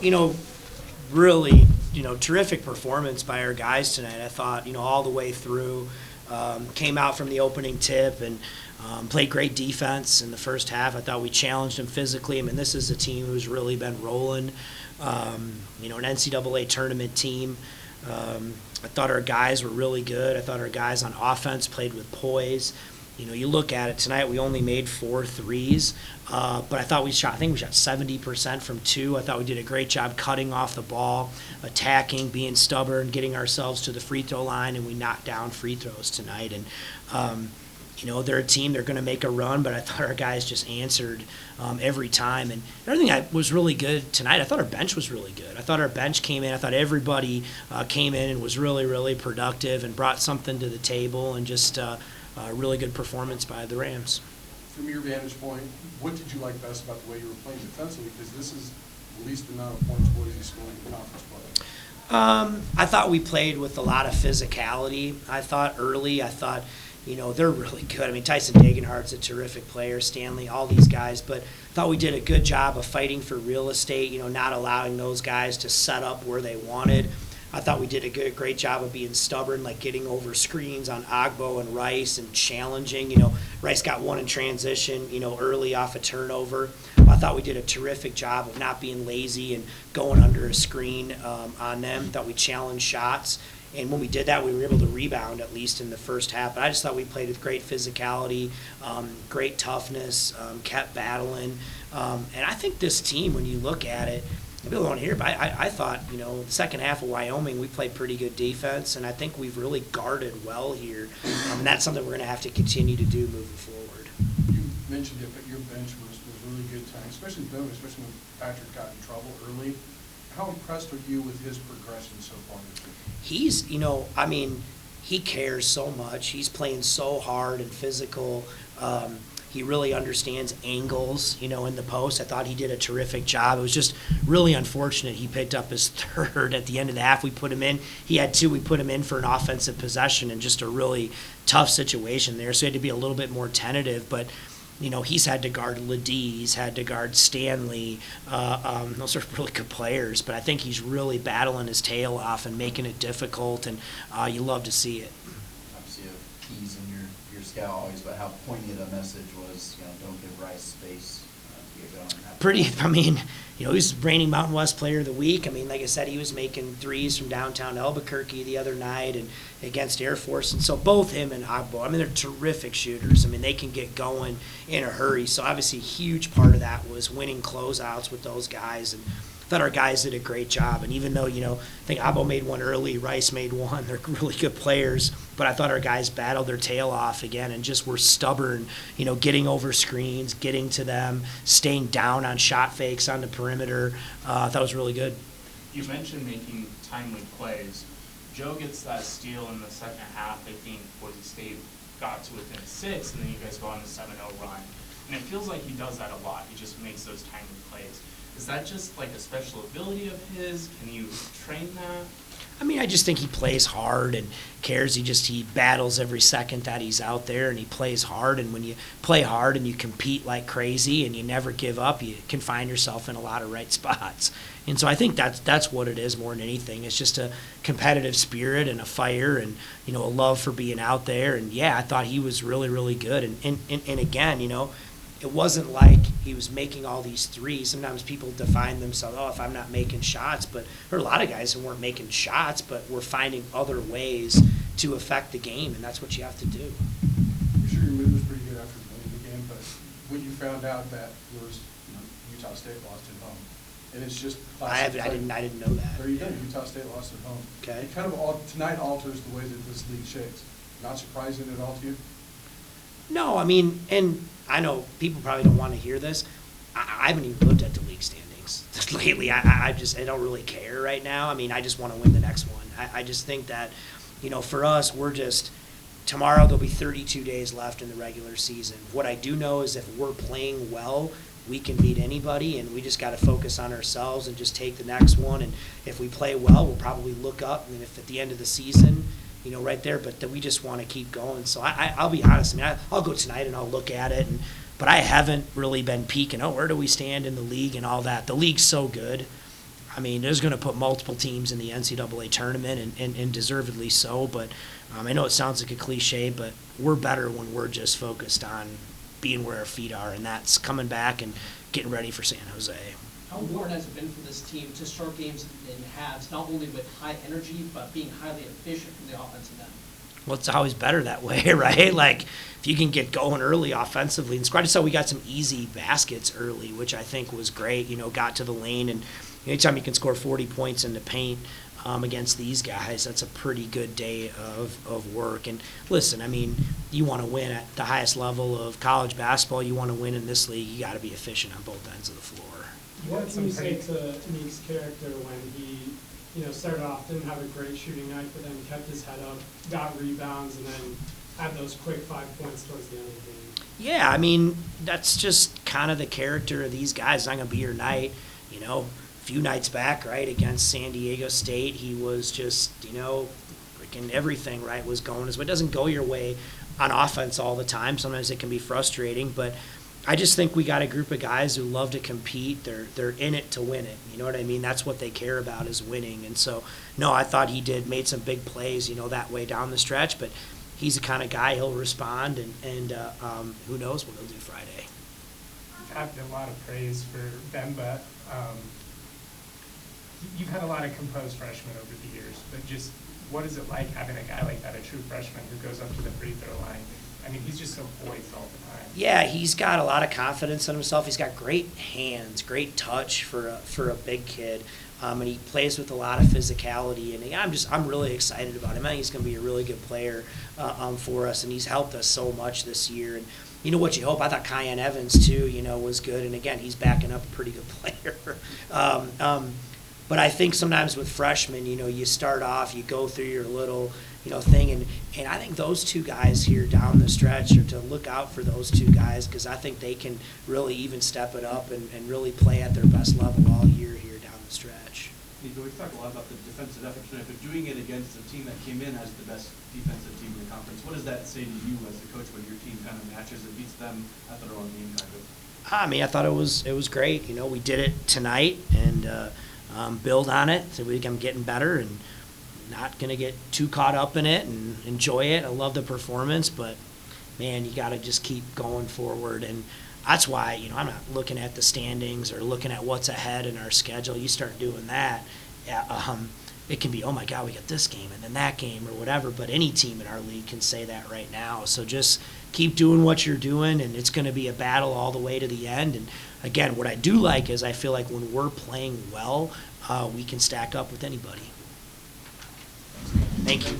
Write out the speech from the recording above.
You know, really, terrific performance by our guys tonight. I thought, all the way through, came out from the opening tip and played great defense in the first half. I thought we challenged them physically. I mean, this is a team who's really been rolling, an NCAA tournament team. I thought our guys were really good. I thought our guys on offense played with poise. You look at it tonight, we only made 4 threes, but I think we shot 70% from 2. I thought we did a great job cutting off the ball, attacking, being stubborn, getting ourselves to the free throw line, and we knocked down free throws tonight. And, they're a team, they're going to make a run, but I thought our guys just answered every time. And everything that was really good tonight, I thought our bench was really good. I thought our bench came in. I thought everybody came in and was really, really productive and brought something to the table, and just a really good performance by the Rams. From your vantage point, what did you like best about the way you were playing defensively? Because this is the least amount of points Boise scored in conference play. I thought we played with a lot of physicality. I thought they're really good. I mean, Tyson Dagenhart's a terrific player, Stanley, all these guys, but I thought we did a good job of fighting for real estate, not allowing those guys to set up where they wanted. I thought we did a great job of being stubborn, like getting over screens on Agbo and Rice and challenging. Rice got one in transition, early off a turnover. I thought we did a terrific job of not being lazy and going under a screen on them. I thought we challenged shots. And when we did that, we were able to rebound, at least in the first half. But I just thought we played with great physicality, great toughness, kept battling. And I think this team, when you look at it, people don't hear, but I thought, the second half of Wyoming, we played pretty good defense, and I think we've really guarded well here. And that's something we're going to have to continue to do moving forward. You mentioned it, but your bench was really good tonight, especially when Patrick got in trouble early. How impressed are you with his progression so far this year? He's, he cares so much. He's playing so hard and physical. He really understands angles, in the post. I thought he did a terrific job. It was just really unfortunate he picked up his third at the end of the half. We put him in. He had 2. We put him in for an offensive possession, and just a really tough situation there. So he had to be a little bit more tentative. But, he's had to guard Ledee. He's had to guard Stanley. Those are really good players. But I think he's really battling his tail off and making it difficult, and you love to see it. Obviously, you have keys in your scout always, but how poignant a message was, don't give Rice space to get going. He was reigning Mountain West Player of the Week. Like I said, he was making threes from downtown Albuquerque the other night and against Air Force. And so both him and Agbo, they're terrific shooters. they can get going in a hurry. So obviously a huge part of that was winning closeouts with those guys. And I thought our guys did a great job. And even though, I think Agbo made one early, Rice made one, they're really good players. But I thought our guys battled their tail off again and just were stubborn, getting over screens, getting to them, staying down on shot fakes on the perimeter. I thought it was really good. You mentioned making timely plays. Joe gets that steal in the second half. I think Boise State got to within 6, and then you guys go on the 7-0 run. And it feels like he does that a lot. He just makes those timely plays. Is that just like a special ability of his? Can you train that? I just think he plays hard and cares. He battles every second that he's out there, and he plays hard. And when you play hard and you compete like crazy and you never give up, you can find yourself in a lot of right spots. And so I think that's what it is more than anything. It's just a competitive spirit and a fire and, a love for being out there. And, yeah, I thought he was really, really good. And again, it wasn't like he was making all these threes. Sometimes people define themselves, if I'm not making shots. But there are a lot of guys who weren't making shots, but were finding other ways to affect the game, and that's what you have to do. I'm sure your mood was pretty good after winning the game, but when you found out that there was, Utah State lost at home, and it's just classic. I didn't know that. There you go. Utah State lost at home. Okay. It kind of tonight alters the way that this league shakes. Not surprising at all to you? No, and I know people probably don't want to hear this. I haven't even looked at the league standings lately. I don't really care right now. I just want to win the next one. I just think that, for us, tomorrow there'll be 32 days left in the regular season. What I do know is if we're playing well, we can beat anybody, and we just got to focus on ourselves and just take the next one. And if we play well, we'll probably look up, and if at the end of the season, right there, but we just want to keep going. So I'll be honest. I'll go tonight and I'll look at it, and but I haven't really been peeking, where do we stand in the league and all that. The league's so good. I mean, there's going to put multiple teams in the NCAA tournament, and deservedly so, but I know it sounds like a cliche, but we're better when we're just focused on being where our feet are, and that's coming back and getting ready for San Jose. How important has it been for this team to start games in halves, not only with high energy, but being highly efficient from the offensive end? Well, it's always better that way, right? Like, if you can get going early offensively. And I just saw we got some easy baskets early, which I think was great. Got to the lane, and anytime you can score 40 points in the paint against these guys, that's a pretty good day of work. And listen, I mean, you want to win at the highest level of college basketball. You want to win in this league. You got to be efficient on both ends of the floor. What can you say to Nick's character when he, started off, didn't have a great shooting night, but then kept his head up, got rebounds, and then had those quick 5 points towards the end of the game? Yeah, I mean, that's just kind of the character of these guys. It's not going to be your night. A few nights back, right, against San Diego State, he was just, freaking everything, right, was going his way. It doesn't go your way on offense all the time. Sometimes it can be frustrating, but I just think we got a group of guys who love to compete. They're in it to win it. You know what I mean? That's what they care about, is winning. And so, no, I thought he made some big plays, that way down the stretch. But he's the kind of guy, he'll respond, and who knows what he'll do Friday. You've had a lot of praise for Bemba. You've had a lot of composed freshmen over the years, but just what is it like having a guy like that, a true freshman, who goes up to the free throw line? I mean, he's just so poised all the time. Yeah, he's got a lot of confidence in himself. He's got great hands, great touch for a big kid, and he plays with a lot of physicality. And I'm really excited about him. I think he's going to be a really good player for us, and he's helped us so much this year. And you know what you hope? I thought Kyan Evans too, was good. And again, he's backing up a pretty good player. But I think sometimes with freshmen, you start off, you go through your little, thing. And I think those two guys here down the stretch are to look out for those two guys, because I think they can really even step it up and really play at their best level all year here down the stretch. Niko, we've talked a lot about the defensive effort tonight, but doing it against a team that came in as the best defensive team in the conference, what does that say to you as the coach when your team kind of matches and beats them at their own game, kind of? I mean, I thought it was great. We did it tonight and build on it. So I'm getting better and not going to get too caught up in it and enjoy it. I love the performance, but, man, you got to just keep going forward. And that's why, I'm not looking at the standings or looking at what's ahead in our schedule. You start doing that, it can be, oh, my God, we got this game and then that game or whatever. But any team in our league can say that right now. So just keep doing what you're doing, and it's going to be a battle all the way to the end. And, again, what I do like is I feel like when we're playing well, we can stack up with anybody. Thank you.